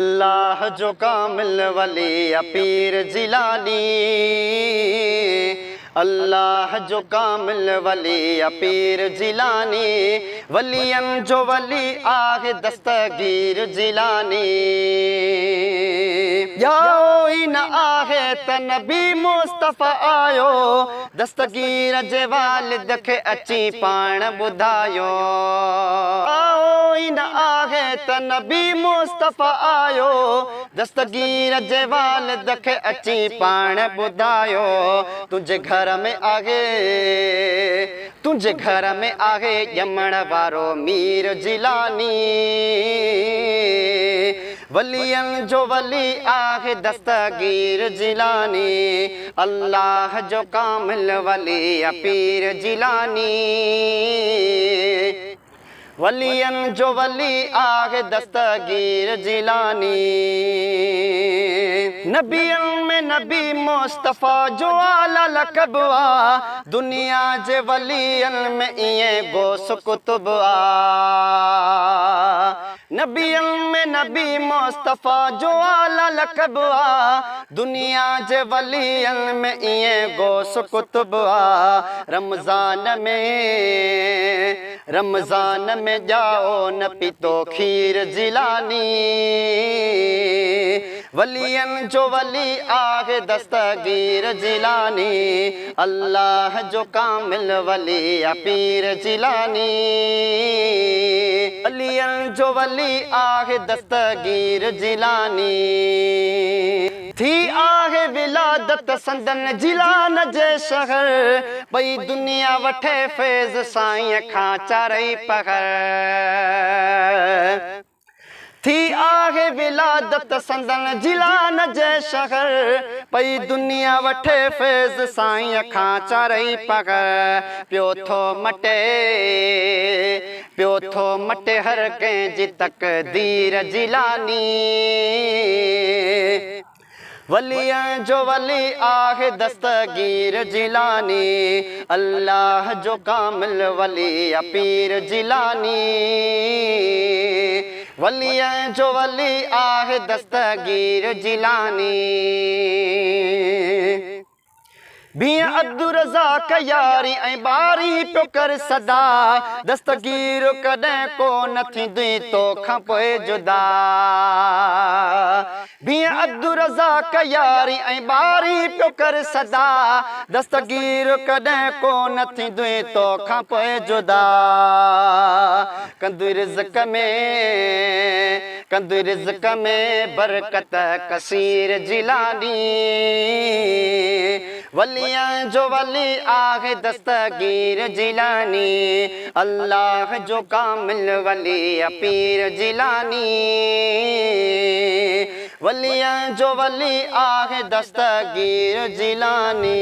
अल्लाह जो कामिल वली पीर जिलानी, अल्लाह जो कामिल वली पीर जिलानी, वलियन जो वली आहे दस्तगीर जिलानी। याओ न आहे त नबी मुस्तफ़ा आयो, दस्तगीर जे वालिद खे अची पाण ॿुधायो। न आहे त नबी मुस्तफ़ा आयो, दस्तगीर जे वालिद खे अची पाण ॿुधायो। तुंहिंजे घर में आहे, तुंहिंजे घर में आहे ॼमण वारो मीर जिलानी, वलियन जो वली आहे दस्तगीर जिलानी। अल्लाह जो कामिल वली पीर जिलानी, वलियन जो वली आहे दस्तगीर जिलानी। नबियन में नबी मुस्तफ़ा जो आला लक़ब आ, दुनिया जे वलियन में इएं गौस कुतुब आ। नबियन में नबी मुस्तफ़ा जो आला लक़ब आ, दुनिया जे वलियन में इएं गौस कुतुब आ। रमज़ान में जाओ न पीतो खीर जिलानी, वलियन जो वली आहे दस्तगीर जिलानी। अल्लाह जो कामिल वली पीर जिलानी, वलियन जो वली आहे दस्तगीर जिलानी। थी आहे विलादत संदन जिलान जे शहर, पई दुनिया वठे फैज़ साईं खां चारई पहर। थी आहे विलादत संदन जिलान जे शहर, पई दुनिया वठे फैज़ साईं खां चारई पहर। पियो थो मटे हर कंहिंजी तक़दीर जिलानी, वलियन जो वली आहे दस्तगीर जिलानी। अल्लाह जो कामिल वली पीर जिलानी, वलियन जो वली आहे दस्तगीर जिलानी। बिया अब्दुल रज़ाक यारी ऐं बारी पियो कर सदा, दस्तगीर कॾहिं को न थींदी तोखां पोइ जुदा। बिया अब्दुल रज़ाक यारी ऐं बारी पियो कर सदा, दस्तगीर कॾहिं को न थींदी तोखां पोइ जुदा। कंदुई रिज़्क़ में बरकत कसीर जिलानी, वलियन जो वली आहे दस्तगीर जिलानी। अल्लाह जो कामिल वली पीर जिलानी, वलियन जो वली आहे दस्तगीर जिलानी।